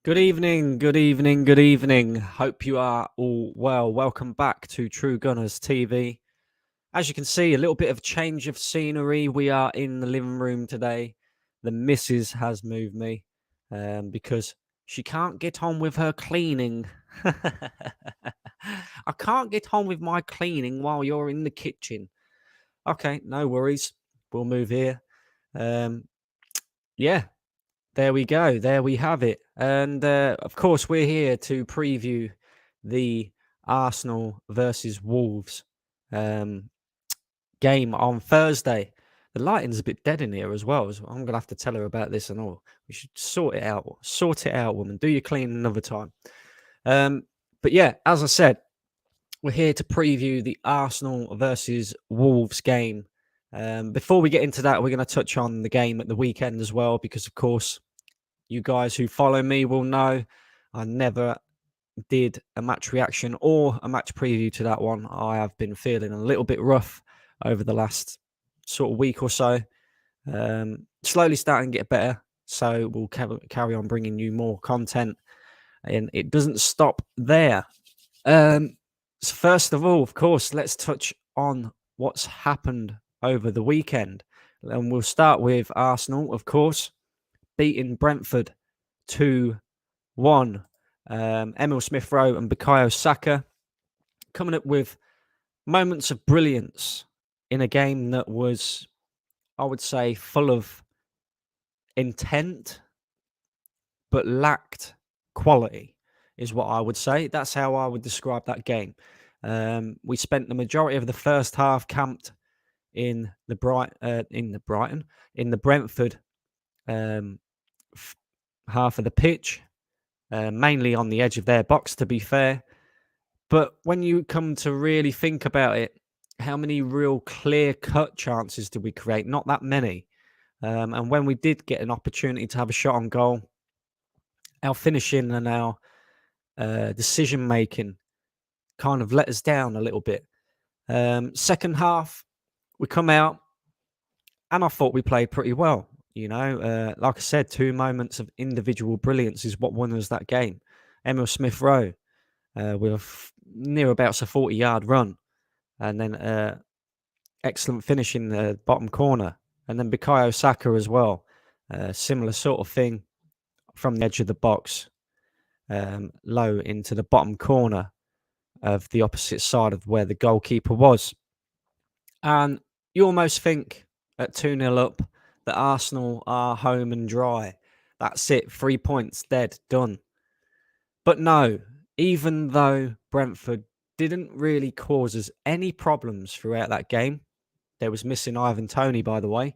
Good evening, good evening, good evening. Hope you are all well. Welcome back to True Gunners TV. As you can see, a little bit of change of scenery. We are in the living room today. The missus has moved me because she can't get on with her cleaning. I can't get on with my cleaning while you're in the kitchen. Okay, no worries. We'll move here. Yeah, there we go. There we have it. And of course, we're here to preview the Arsenal versus Wolves game on Thursday. The lighting's a bit dead in here as well. So I'm going to have to tell her about this and all. We should sort it out. Sort it out, woman. Do your cleaning another time. But yeah, as I said, we're here to preview the Arsenal versus Wolves game. Before we get into that, we're going to touch on the game at the weekend as well, because, of course, you guys who follow me will know I never did a match reaction or a match preview to that one. I have been feeling a little bit rough over the last sort of week or so. Slowly starting to get better. So we'll carry on bringing you more content. And it doesn't stop there. So first of all, of course, let's touch on what's happened over the weekend. And we'll start with Arsenal, of course, beating Brentford 2-1. Emile Smith-Rowe and Bukayo Saka coming up with moments of brilliance in a game that was, I would say, full of intent but lacked quality, is what I would say. That's how I would describe that game. We spent the majority of the first half camped in the Brentford half of the pitch, mainly on the edge of their box, to be fair. But when you come to really think about it, how many real clear-cut chances did we create? Not that many. And when we did get an opportunity to have a shot on goal, our finishing and our decision-making kind of let us down a little bit. Second half, we come out, and I thought we played pretty well. You know, like I said, 2 moments of individual brilliance is what won us that game. Emile Smith-Rowe with near about a 40-yard run, and then excellent finish in the bottom corner, and then Bukayo Saka as well. Similar sort of thing from the edge of the box, low into the bottom corner of the opposite side of where the goalkeeper was. And you almost think at 2-0 up that Arsenal are home and dry. That's it, 3 points, dead, done. But no, even though Brentford didn't really cause us any problems throughout that game, there was missing Ivan Toney, by the way,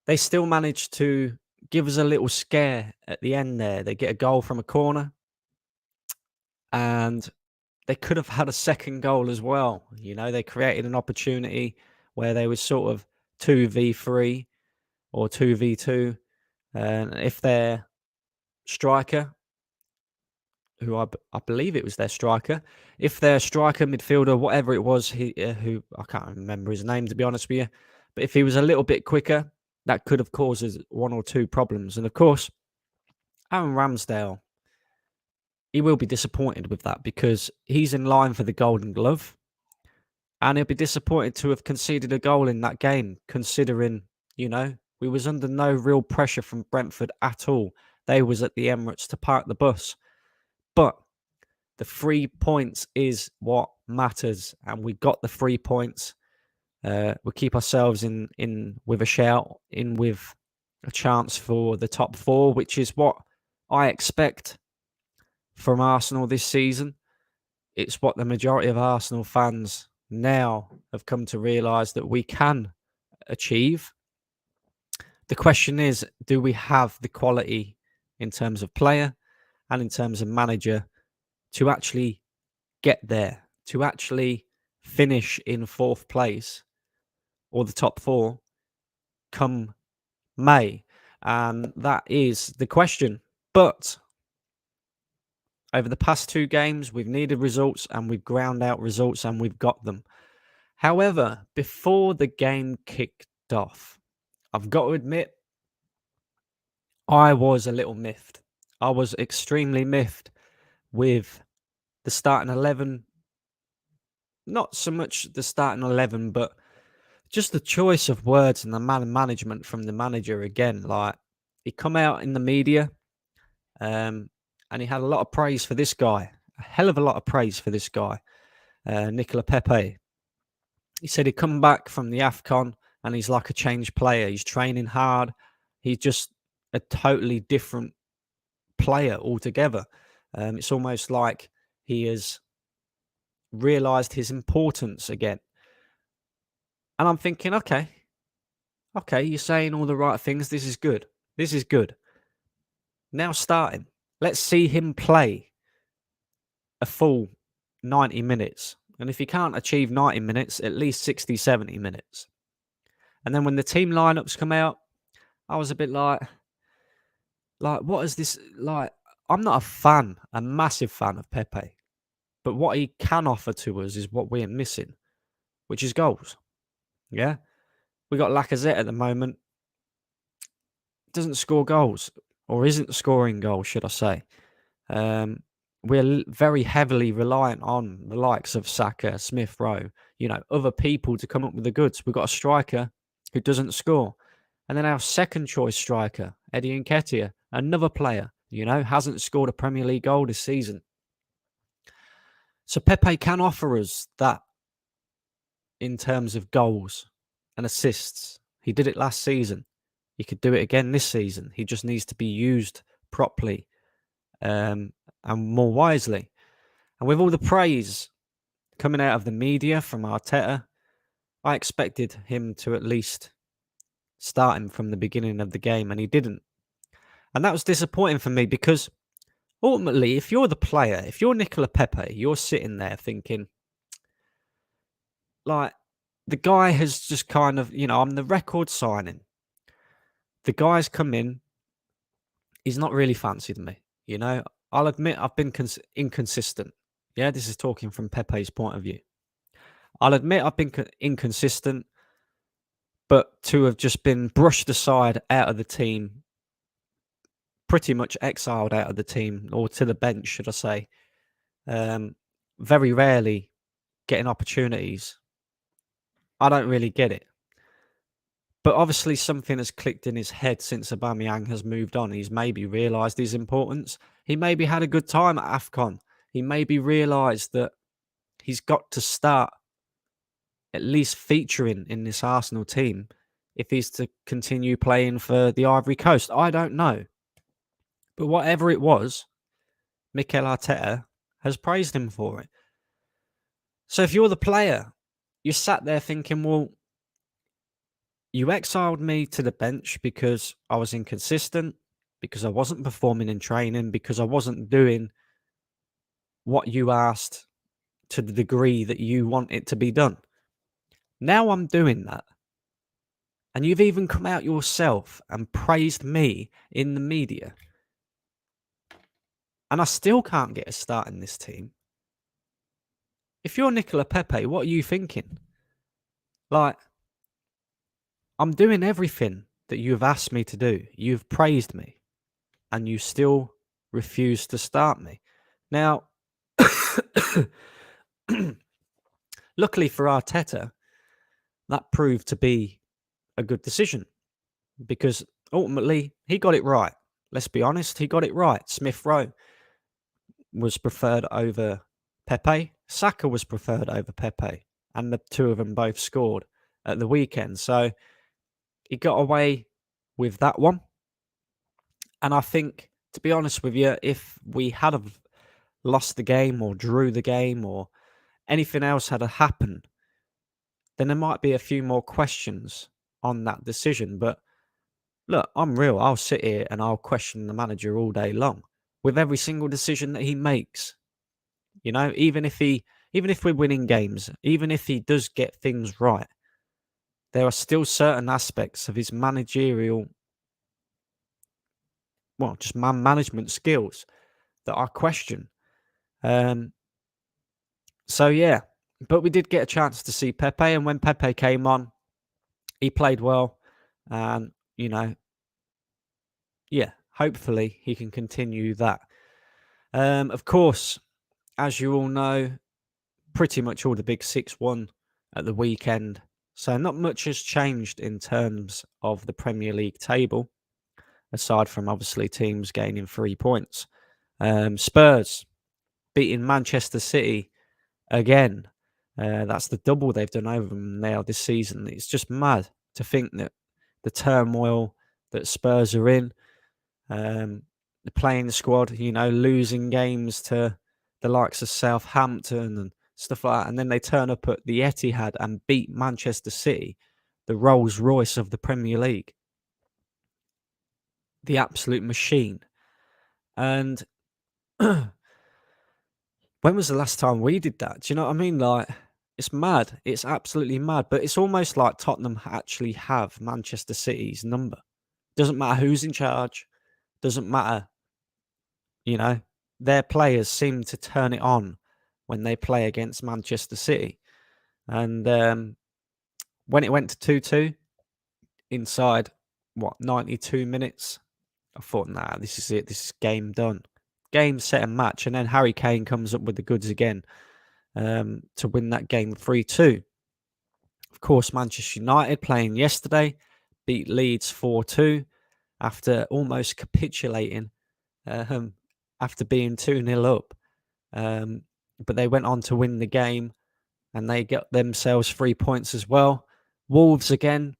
they still managed to give us a little scare at the end there. They get a goal from a corner, and they could have had a second goal as well. You know, they created an opportunity where they were sort of 2v3 or 2v2. And if their striker, who I believe it was their striker, if their striker, midfielder, whatever it was, who I can't remember his name, to be honest with you, but if he was a little bit quicker, that could have caused us 1 or 2 problems. And of course, Aaron Ramsdale, he will be disappointed with that because he's in line for the Golden Glove. And he'll be disappointed to have conceded a goal in that game, considering, you know, we was under no real pressure from Brentford at all. They was at the Emirates to park the bus. But the 3 points is what matters. And we got the 3 points. We'll keep ourselves in with a shout, in with a chance for the top 4, which is what I expect from Arsenal this season. It's what the majority of Arsenal fans now have come to realise that we can achieve. The question is, do we have the quality in terms of player and in terms of manager to actually get there, to actually finish in 4th place or the top 4 come May. And that is the question. But over the past 2 games, we've needed results and we've ground out results and we've got them. However, before the game kicked off, I've got to admit, I was a little miffed. I was extremely miffed with the starting 11. Not so much the starting 11, but just the choice of words and the management from the manager again. Like, he come out in the media and he had a lot of praise for this guy. A hell of a lot of praise for this guy, Nicola Pepe. He said he'd come back from the AFCON and he's like a changed player. He's training hard. He's just a totally different player altogether. It's almost like he has realised his importance again. And I'm thinking, okay, you're saying all the right things. This is good. This is good. Now start him. Let's see him play a full 90 minutes. And if he can't achieve 90 minutes, at least 60, 70 minutes. And then when the team lineups come out, I was a bit like, what is this? Like, I'm not a massive fan of Pepe. But what he can offer to us is what we're missing, which is goals. Yeah? We got Lacazette at the moment. Doesn't score goals, or isn't scoring goals, should I say. We're very heavily reliant on the likes of Saka, SmithRowe, other people to come up with the goods. We've got a striker who doesn't score. And then our second choice striker, Eddie Nketiah, another player, hasn't scored a Premier League goal this season. So Pepe can offer us that in terms of goals and assists. He did it last season. He could do it again this season. He just needs to be used properly and more wisely. And with all the praise coming out of the media from Arteta, I expected him to at least start him from the beginning of the game, and he didn't. And that was disappointing for me because ultimately, if you're the player, if you're Nicola Pepe, you're sitting there thinking, like, the guy has just kind of, I'm the record signing. The guy's come in. He's not really fancied me, I'll admit I've been inconsistent. Yeah, this is talking from Pepe's point of view. I'll admit I've been inconsistent, but to have just been brushed aside out of the team, pretty much exiled out of the team, or to the bench, should I say, very rarely getting opportunities. I don't really get it. But obviously something has clicked in his head since Aubameyang has moved on. He's maybe realised his importance. He maybe had a good time at AFCON. He maybe realised that he's got to start at least featuring in this Arsenal team if he's to continue playing for the Ivory Coast. I don't know. But whatever it was, Mikel Arteta has praised him for it. So if you're the player, you sat there thinking, well, you exiled me to the bench because I was inconsistent, because I wasn't performing in training, because I wasn't doing what you asked to the degree that you want it to be done. Now I'm doing that. And you've even come out yourself and praised me in the media. And I still can't get a start in this team. If you're Nicola Pepe, what are you thinking? Like, I'm doing everything that you've asked me to do. You've praised me. And you still refuse to start me. Now, luckily for Arteta, that proved to be a good decision. Because ultimately, he got it right. Let's be honest, he got it right. SmithRowe was preferred over Pepe. Saka was preferred over Pepe. And the two of them both scored at the weekend. So he got away with that one. And I think, to be honest with you, if we had have lost the game or drew the game or anything else had happened, then there might be a few more questions on that decision. But look, I'm real. I'll sit here and I'll question the manager all day long with every single decision that he makes. You know, even if we're winning games, even if he does get things right, there are still certain aspects of his managerial, well, just man management skills that I question. Um, so yeah, but we did get a chance to see Pepe, and when Pepe came on, he played well, and yeah, hopefully he can continue that. Of course, as you all know, pretty much all the big six won at the weekend. So not much has changed in terms of the Premier League table, aside from obviously teams gaining 3 points. Spurs beating Manchester City again. That's the double they've done over them now this season. It's just mad to think that the turmoil that Spurs are in, the playing squad, losing games to the likes of Southampton and stuff like that, and then they turn up at the Etihad and beat Manchester City, the Rolls Royce of the Premier League, the absolute machine. And when was the last time we did that? Do you know what I mean? Like, it's mad. It's absolutely mad. But it's almost like Tottenham actually have Manchester City's number. Doesn't matter who's in charge. Doesn't matter. Their players seem to turn it on when they play against Manchester City. And when it went to 2-2 inside, 92 minutes, I thought, nah, this is it. This is game done. Game, set and match. And then Harry Kane comes up with the goods again to win that game 3-2. Of course, Manchester United playing yesterday beat Leeds 4-2 after almost capitulating after being 2-0 up. But they went on to win the game and they got themselves 3 points as well. Wolves again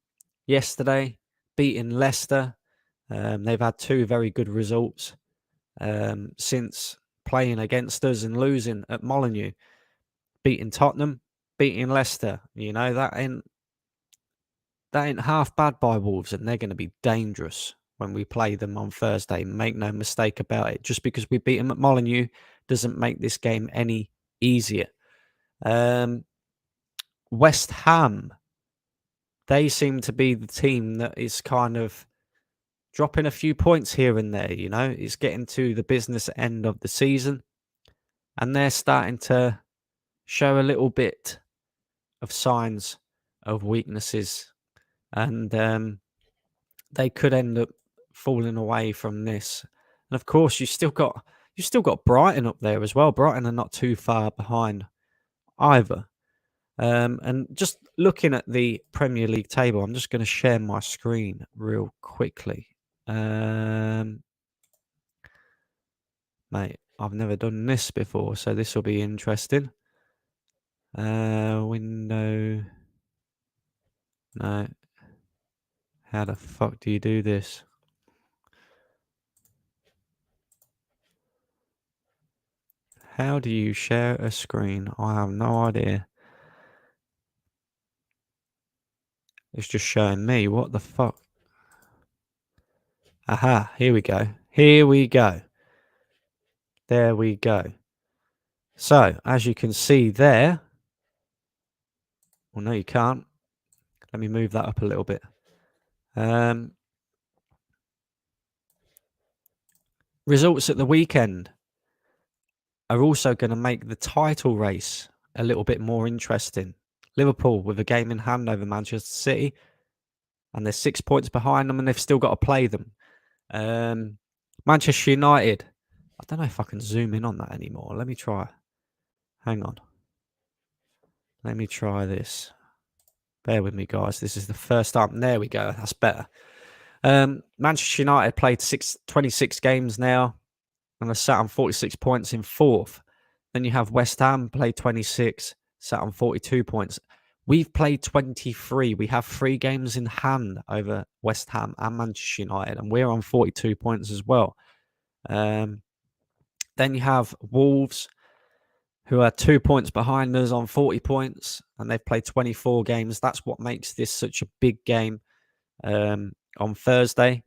yesterday beating Leicester. They've had 2 very good results since playing against us and losing at Molineux. Beating Tottenham, beating Leicester. That ain't half bad by Wolves, and they're going to be dangerous when we play them on Thursday. Make no mistake about it. Just because we beat them at Molineux doesn't make this game any easier. West Ham, they seem to be the team that is kind of dropping a few points here and there. It's getting to the business end of the season, and they're starting to show a little bit of signs of weaknesses, and they could end up falling away from this. And of course, you still got Brighton up there as well. Brighton are not too far behind either. And just looking at the Premier League table, I'm just going to share my screen real quickly. Mate, I've never done this before, so this will be interesting. Window. No. How the fuck do you do this? How do you share a screen? I have no idea. It's just showing me. What the fuck? Aha, here we go. Here we go. There we go. So, as you can see there. Well, no, you can't. Let me move that up a little bit. Results at the weekend are also going to make the title race a little bit more interesting. Liverpool with a game in hand over Manchester City, and they're 6 points behind them, and they've still got to play them. Manchester United. I don't know if I can zoom in on that anymore. Let me try. Hang on. Let me try this. Bear with me, guys. This is the first time. There we go. That's better. Manchester United played 26 games now and are sat on 46 points in 4th. Then you have West Ham played 26, sat on 42 points. We've played 23. We have 3 games in hand over West Ham and Manchester United, and we're on 42 points as well. Then you have Wolves, who are 2 points behind us on 40 points, and they've played 24 games. That's what makes this such a big game. on Thursday,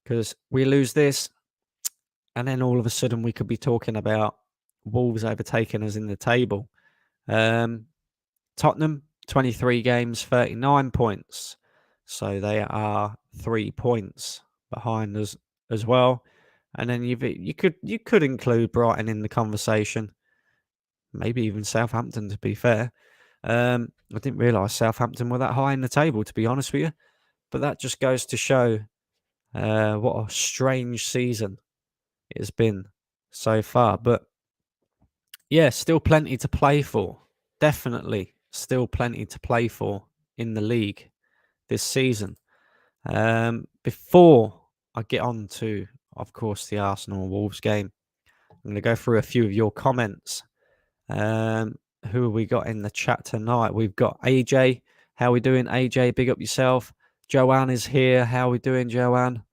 because we lose this, and then all of a sudden we could be talking about Wolves overtaking us in the table. Tottenham, 23 games, 39 points. So they are 3 points behind us as well. And then you could include Brighton in the conversation. Maybe even Southampton, to be fair. I didn't realise Southampton were that high in the table, to be honest with you. But that just goes to show what a strange season it has been so far. But yeah, still plenty to play for. Definitely still plenty to play for in the league this season. Before I get on to, of course, the Arsenal Wolves game, I'm going to go through a few of your comments. Who have we got in the chat tonight? We've got AJ. How we doing, AJ? Big up yourself. Joanne is here. How we doing, Joanne?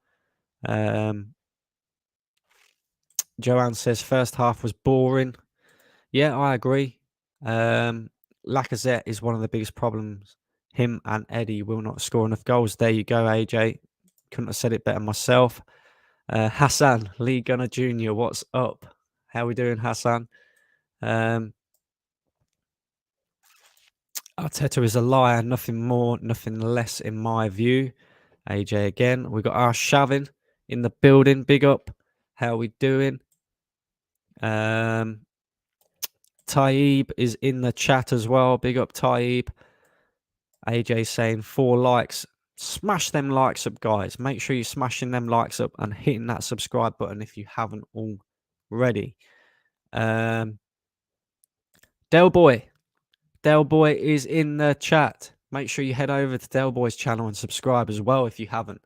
Joanne says first half was boring. Yeah, I agree. Lacazette is one of the biggest problems. Him and Eddie will not score enough goals. There you go, AJ. Couldn't have said it better myself. Hassan, Lee Gunner Jr., what's up? How we doing, Hassan? Arteta is a liar. Nothing more, nothing less in my view. AJ again. We got our Shavin in the building. Big up. How we doing? Taib is in the chat as well. Big up, Taib. AJ saying 4 likes. Smash them likes up, guys. Make sure you're smashing them likes up and hitting that subscribe button if you haven't already. Del Boy is in the chat. Make sure you head over to Del Boy's channel and subscribe as well if you haven't.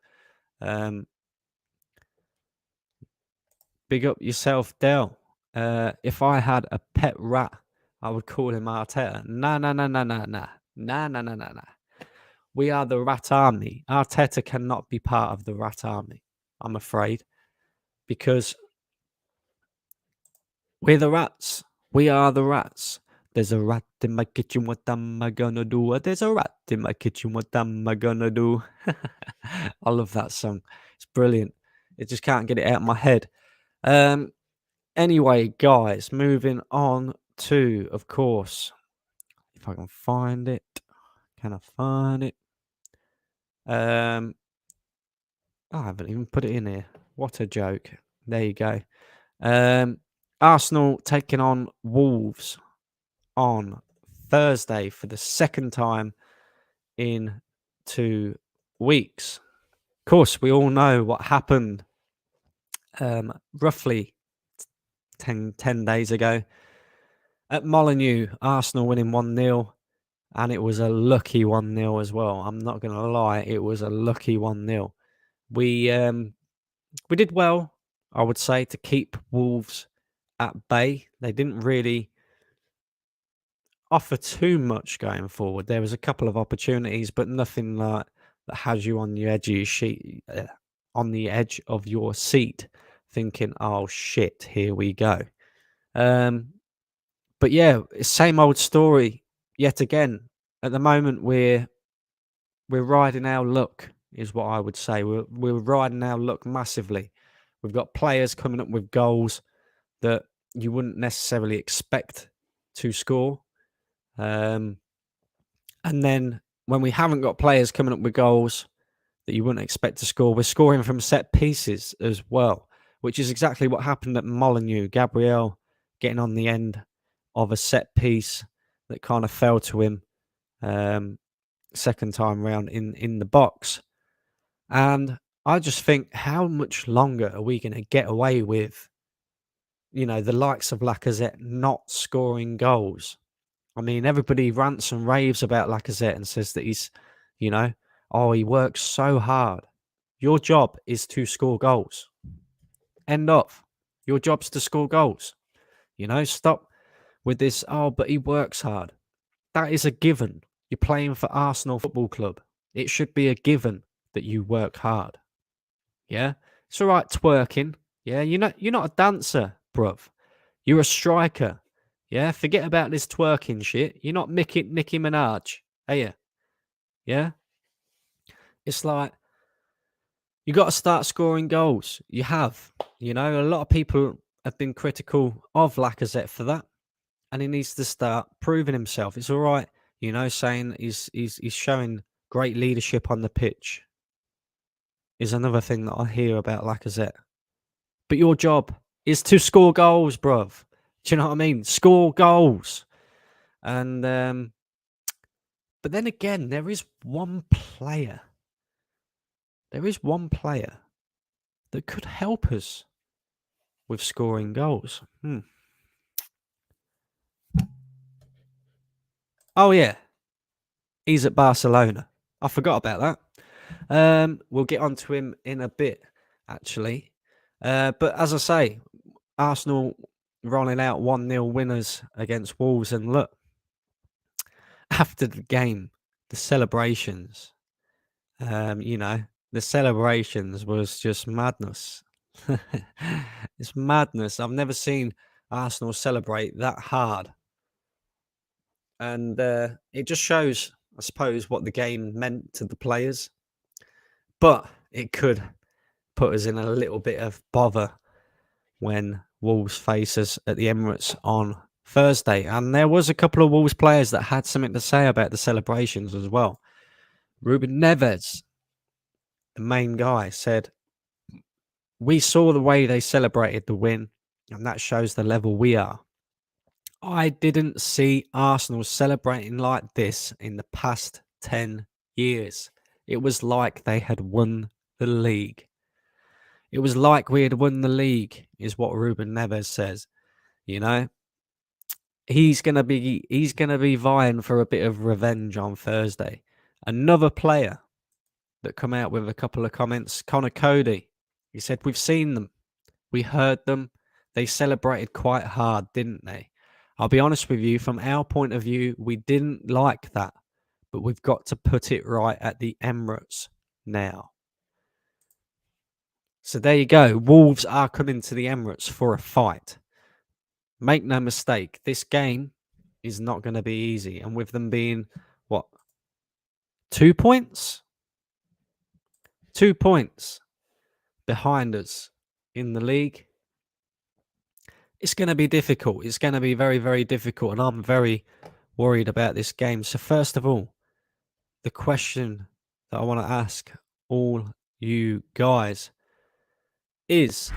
Big up yourself, Del. If I had a pet rat, I would call him Arteta. Nah. We are the rat army. Arteta cannot be part of the rat army, I'm afraid, because we're the rats. We are the rats. There's a rat in my kitchen, what am I gonna do? There's a rat in my kitchen, what am I gonna do? I love that song. It's brilliant. I just can't get it out of my head. Anyway, guys, moving on to, of course, if I can find it. Can I find it? I haven't even put it in here. What a joke. There you go. Arsenal taking on Wolves on Thursday for the second time in 2 weeks. Of course, we all know what happened roughly 10 days ago at Molineux. Arsenal winning 1-0, and it was a lucky 1-0 as well. I'm not going to lie, it was a lucky 1-0. We did well, I would say, to keep Wolves at bay. They didn't really offer too much going forward. There was a couple of opportunities, but nothing like that has you on the edge of your seat, thinking, "Oh shit, here we go." But yeah, same old story yet again. At the moment, we're riding our luck, is what I would say. We're riding our luck massively. We've got players coming up with goals that you wouldn't necessarily expect to score. And then when we haven't got players coming up with goals that you wouldn't expect to score, we're scoring from set pieces as well, which is exactly what happened at Molineux. Gabriel getting on the end of a set piece that kind of fell to him second time round in the box. And I just think, how much longer are we going to get away with, the likes of Lacazette not scoring goals? I mean, everybody rants and raves about Lacazette and says that he's, he works so hard. Your job is to score goals. End of. Your job's to score goals. Stop with this, but he works hard. That is a given. You're playing for Arsenal Football Club. It should be a given that you work hard. Yeah? It's all right twerking. Yeah? You're not a dancer, bruv. You're a striker. Yeah? Forget about this twerking shit. You're not Nicki Minaj, are you? Yeah? It's like, You got to start scoring goals. You have. You know, a lot of people have been critical of Lacazette for that, and he needs to start proving himself. It's all right, you know, saying he's showing great leadership on the pitch is another thing that I hear about Lacazette. But your job is to score goals, bruv. Do you know what I mean? Score goals. And but then again, there is one player. There is one player that could help us with scoring goals. Oh yeah, he's at Barcelona. I forgot about that. We'll get onto him in a bit, actually. But as I say, Arsenal rolling out 1-0 winners against Wolves, and look, after the game, the celebrations, you know, the celebrations was just madness. It's madness. I've never seen Arsenal celebrate that hard. And it just shows, I suppose, what the game meant to the players. But it could put us in a little bit of bother when Wolves face us at the Emirates on Thursday. And there was a couple of Wolves players that had something to say about the celebrations as well. Ruben Neves, the main guy, said, "We saw the way they celebrated the win, and that shows the level we are. I didn't see Arsenal celebrating like this in the past 10 years. It was like they had won the league. It was like we had won the league," is what Ruben Neves says. You know, he's gonna be vying for a bit of revenge on Thursday. Another player that come out with a couple of comments, Connor Cody. He said, "We've seen them. We heard them. They celebrated quite hard, didn't they? I'll be honest with you, from our point of view, we didn't like that, but we've got to put it right at the Emirates now." So there you go. Wolves are coming to the Emirates for a fight. Make no mistake, this game is not going to be easy. And with them being, what, 2 points? 2 points behind us in the league. It's going to be difficult. It's going to be very, very difficult. And I'm very worried about this game. So first of all, the question that I want to ask all you guys is,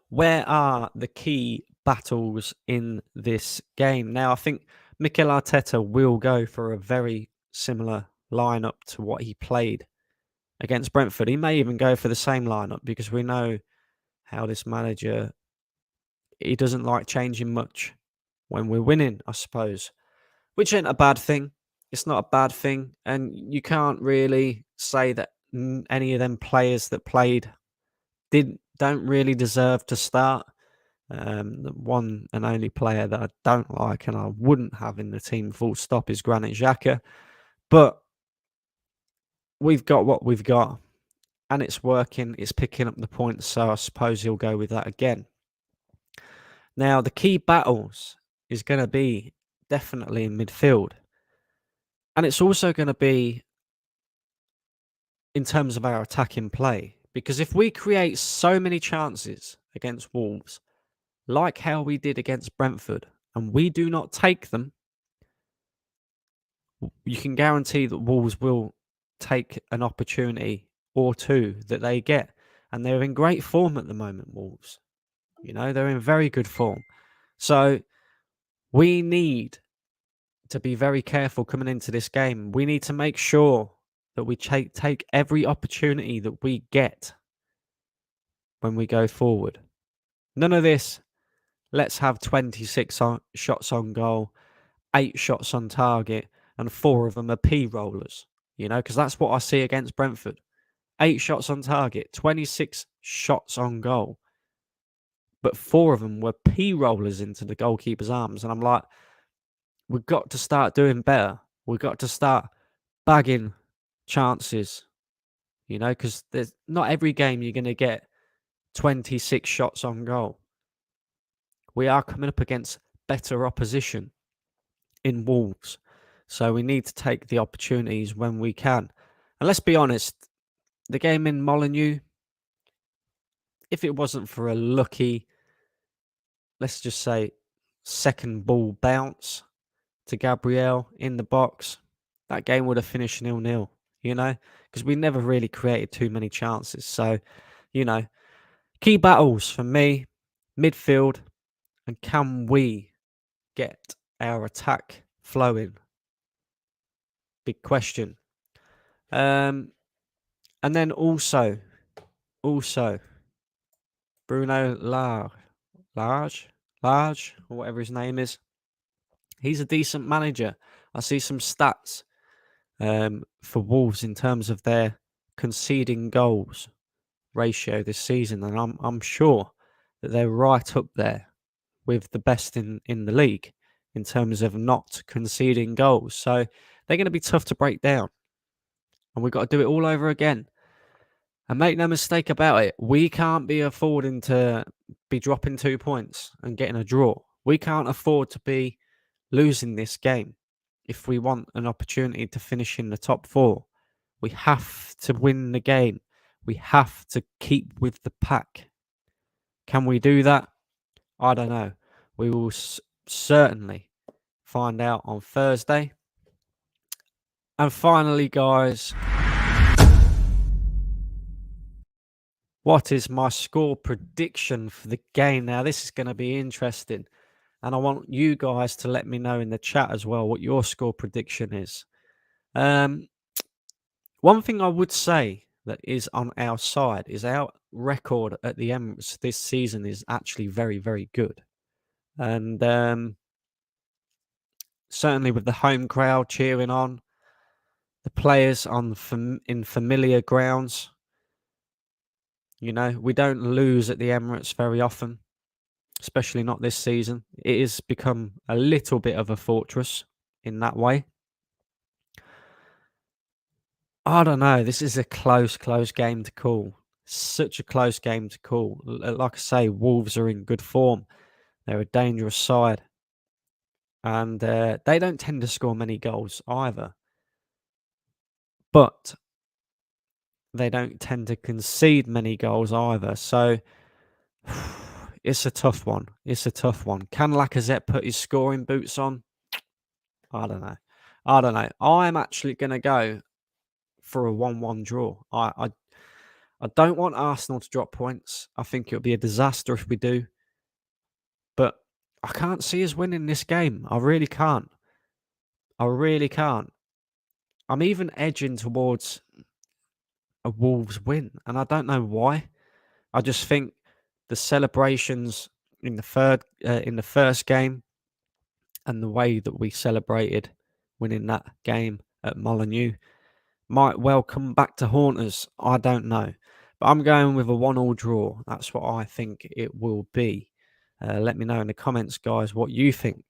where are the key battles in this game? Now, I think Mikel Arteta will go for a very similar lineup to what he played against Brentford. He may even go for the same lineup because we know how this manager, he doesn't like changing much when we're winning, I suppose, which ain't a bad thing. It's not a bad thing. And you can't really say that any of them players that played don't really deserve to start. The one and only player that I don't like and I wouldn't have in the team full stop is Granit Xhaka. But we've got what we've got and it's working. It's picking up the points. So I suppose he'll go with that again. Now, the key battles is going to be definitely in midfield. And it's also going to be in terms of our attacking play. Because if we create so many chances against Wolves, like how we did against Brentford, and we do not take them, you can guarantee that Wolves will take an opportunity or two that they get. And they're in great form at the moment, Wolves. You know, they're in very good form. So we need to be very careful coming into this game. We need to make sure that we take every opportunity that we get when we go forward. None of this, let's have 26 shots on goal, 8 shots on target, and 4 of them are P-rollers. You know, because that's what I see against Brentford. 8 shots on target, 26 shots on goal. But 4 of them were P-rollers into the goalkeeper's arms. And I'm like, we've got to start doing better. We've got to start bagging chances, you know, because there's not every game you're going to get 26 shots on goal. We are coming up against better opposition in Wolves. So we need to take the opportunities when we can. And let's be honest, the game in Molineux, if it wasn't for a lucky, let's just say, second ball bounce to Gabriel in the box, that game would have finished 0-0, because we never really created too many chances. So, key battles for me, midfield, and can we get our attack flowing? Big question. And then also Bruno Large, or whatever his name is. He's a decent manager. I see some stats for Wolves in terms of their conceding goals ratio this season, and I'm sure that they're right up there with the best in the league in terms of not conceding goals. So they're going to be tough to break down, and we've got to do it all over again. And make no mistake about it, we can't be affording to be dropping 2 points and getting a draw. We can't afford to be losing this game if we want an opportunity to finish in the top 4. We have to win the game. We have to keep with the pack. Can we do that? I don't know. We will certainly find out on Thursday. And finally, guys, what is my score prediction for the game? Now, this is going to be interesting. And I want you guys to let me know in the chat as well what your score prediction is. One thing I would say that is on our side is our record at the Emirates this season is actually very, very good. And certainly with the home crowd cheering on, the players in familiar grounds, we don't lose at the Emirates very often, especially not this season. It has become a little bit of a fortress in that way. I don't know. This is a close game to call. Such a close game to call. Like I say, Wolves are in good form. They're a dangerous side. And they don't tend to score many goals either. But they don't tend to concede many goals either. So it's a tough one. Can Lacazette put his scoring boots on? I don't know. I'm actually going to go for a 1-1 draw. I don't want Arsenal to drop points. I think it would be a disaster if we do. But I can't see us winning this game. I really can't. I'm even edging towards a Wolves win, and I don't know why. I just think the celebrations in the first game and the way that we celebrated winning that game at Molineux might well come back to haunt us. I don't know. But I'm going with a 1-1 draw. That's what I think it will be. Let me know in the comments, guys, what you think.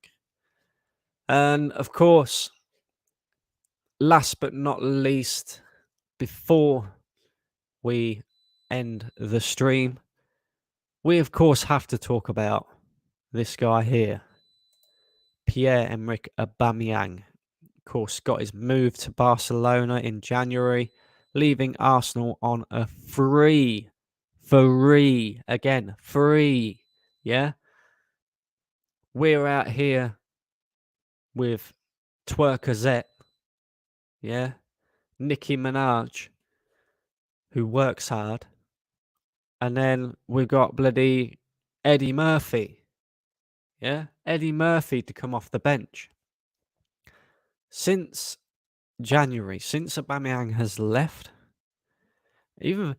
And of course, last but not least, before we end the stream, we of course have to talk about this guy here, Pierre-Emerick Aubameyang. Of course, got his move to Barcelona in January, leaving Arsenal on a free, yeah? We're out here with Twerkazette, yeah? Nicki Minaj, who works hard. And then we've got bloody Eddie Murphy, yeah? Eddie Murphy to come off the bench. Since January, since Aubameyang has left, I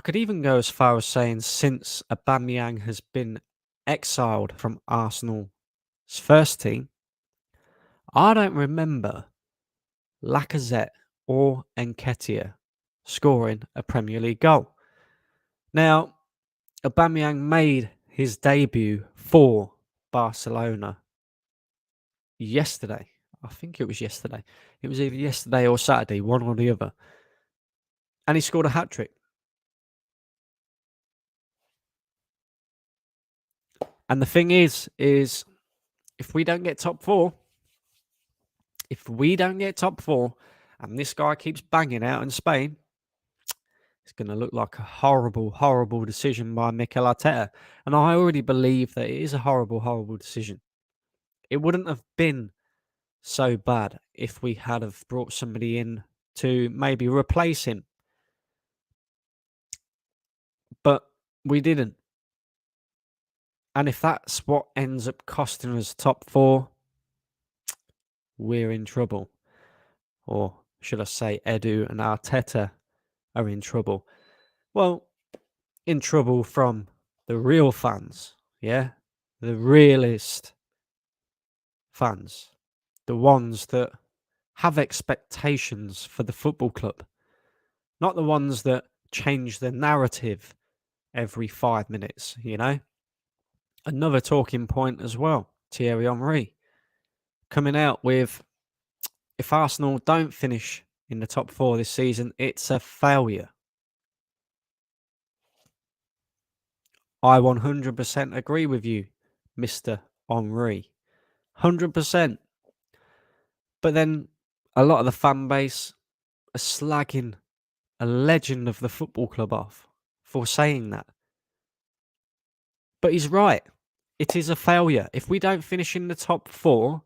could even go as far as saying since Aubameyang has been exiled from Arsenal's first team, I don't remember Lacazette or Nketiah scoring a Premier League goal. Now, Aubameyang made his debut for Barcelona yesterday. I think it was yesterday. It was either yesterday or Saturday, one or the other. And he scored a hat-trick. And the thing is if we don't get top 4, If we don't get top 4 and this guy keeps banging out in Spain, it's going to look like a horrible, horrible decision by Mikel Arteta. And I already believe that it is a horrible, horrible decision. It wouldn't have been so bad if we had have brought somebody in to maybe replace him. But we didn't. And if that's what ends up costing us top 4, we're in trouble. Or should I say Edu and Arteta are in trouble. Well, in trouble from the real fans, yeah? The realist fans. The ones that have expectations for the football club. Not the ones that change the narrative every 5 minutes, you know? Another talking point as well, Thierry Henry coming out with, if Arsenal don't finish in the top 4 this season, it's a failure. I 100% agree with you, Mr. Henry. 100%. But then a lot of the fan base are slagging a legend of the football club off for saying that. But he's right. It is a failure. If we don't finish in the top 4,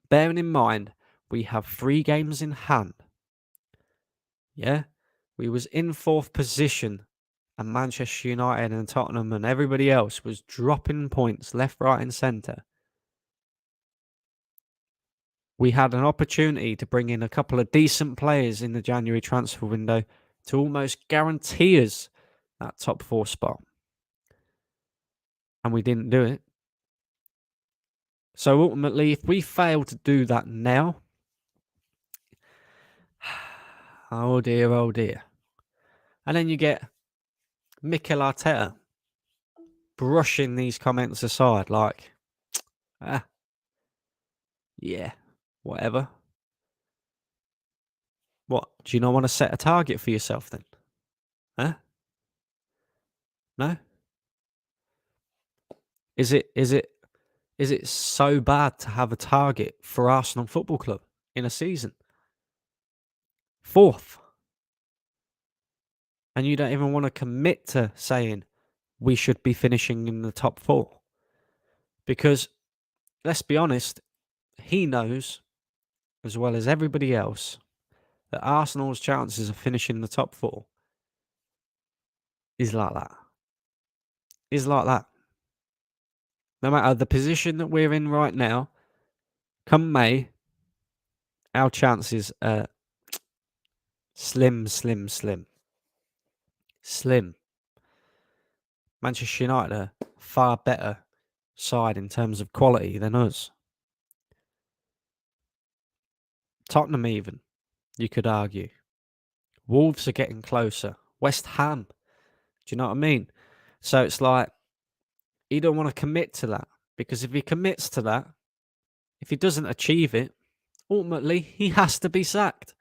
bearing in mind we have 3 games in hand. Yeah? We was in 4th position and Manchester United and Tottenham and everybody else was dropping points left, right and centre. We had an opportunity to bring in a couple of decent players in the January transfer window to almost guarantee us that top 4 spot. And we didn't do it. So ultimately, if we fail to do that now, oh dear, oh dear. And then you get Mikel Arteta brushing these comments aside like, yeah, whatever. What, do you not want to set a target for yourself then? Huh? No? Is it so bad to have a target for Arsenal Football Club in a season? 4th. And you don't even want to commit to saying we should be finishing in the top 4. Because, let's be honest, he knows, as well as everybody else, that Arsenal's chances of finishing the top 4 is like that. Is like that. No matter the position that we're in right now, come May, our chances are slim. Slim. Manchester United are far better side in terms of quality than us. Tottenham even, you could argue. Wolves are getting closer. West Ham. Do you know what I mean? So it's like, he don't want to commit to that. Because if he commits to that, if he doesn't achieve it, ultimately, he has to be sacked.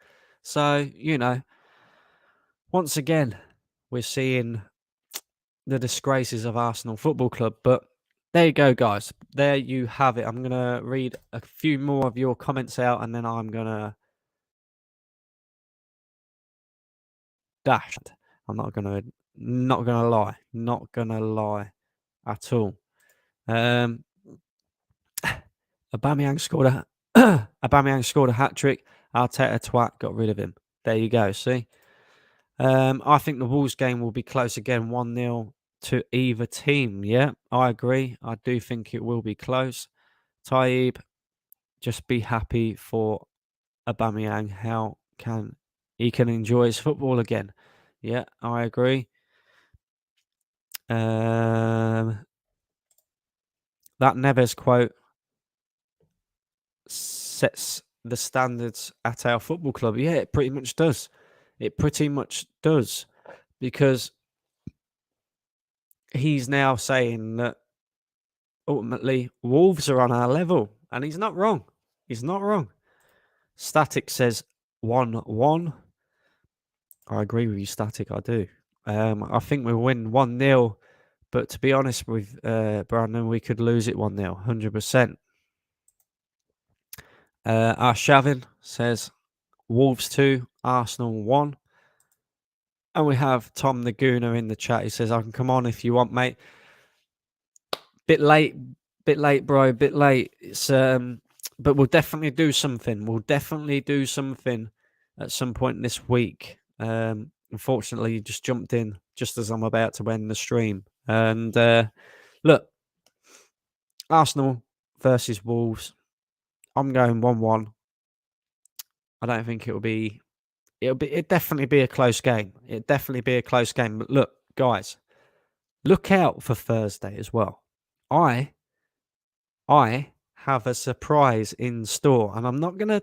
So, you know, once again, we're seeing the disgraces of Arsenal Football Club. But there you go, guys. There you have it. I'm going to read a few more of your comments out and then I'm going to dash. I'm not going to lie at all. Aubameyang scored a hat-trick. Arteta twat got rid of him. There you go, see? I think the Wolves game will be close again, 1-0 to either team. Yeah, I agree. I do think it will be close. Taib, just be happy for Aubameyang. How can he enjoy his football again? Yeah, I agree. That Neves quote sets the standards at our football club. Yeah, it pretty much does. It pretty much does. Because he's now saying that ultimately Wolves are on our level. And he's not wrong. He's not wrong. Static says 1-1. I agree with you, Static. I do. I think we'll win 1-0. But to be honest with Brandon, we could lose it 1-0, 100%. Arshavin says Wolves 2, Arsenal 1. And we have Tom the Gooner in the chat. He says, I can come on if you want, mate. Bit late, bro, bit late. It's but we'll definitely do something. We'll definitely do something at some point this week. Unfortunately, you just jumped in just as I'm about to end the stream. And look, Arsenal versus Wolves. I'm going 1-1. I don't think it'd definitely be a close game. It'd definitely be a close game. But look, guys, look out for Thursday as well. I have a surprise in store, and I'm not gonna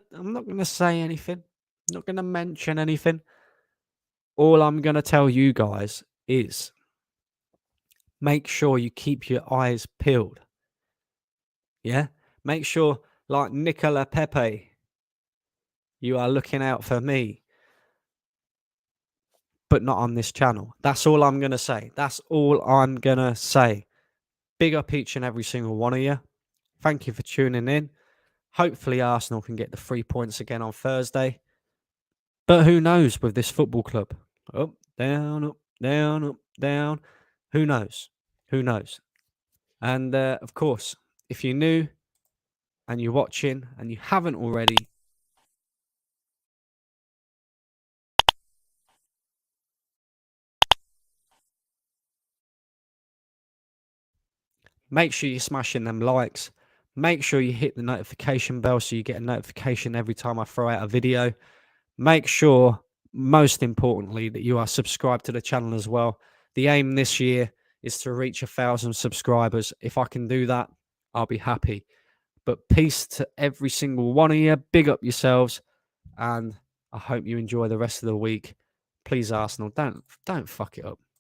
say anything. I'm not gonna mention anything. All I'm gonna tell you guys is make sure you keep your eyes peeled. Yeah? Make sure, like Nicola Pepe, you are looking out for me, but not on this channel. That's all I'm gonna say. That's all I'm gonna say. Big up each and every single one of you. Thank you for tuning in. Hopefully Arsenal can get the 3 points again on Thursday. But who knows with this football club? Up, down, up, down, up, down. Who knows? Who knows? And of course, if you're new and you're watching and you haven't already, make sure you're smashing them likes. Make sure you hit the notification bell so you get a notification every time I throw out a video. Make sure, most importantly, that you are subscribed to the channel as well. The aim this year is to reach 1,000 subscribers. If I can do that, I'll be happy. But peace to every single one of you. Big up yourselves. And I hope you enjoy the rest of the week. Please, Arsenal, don't fuck it up.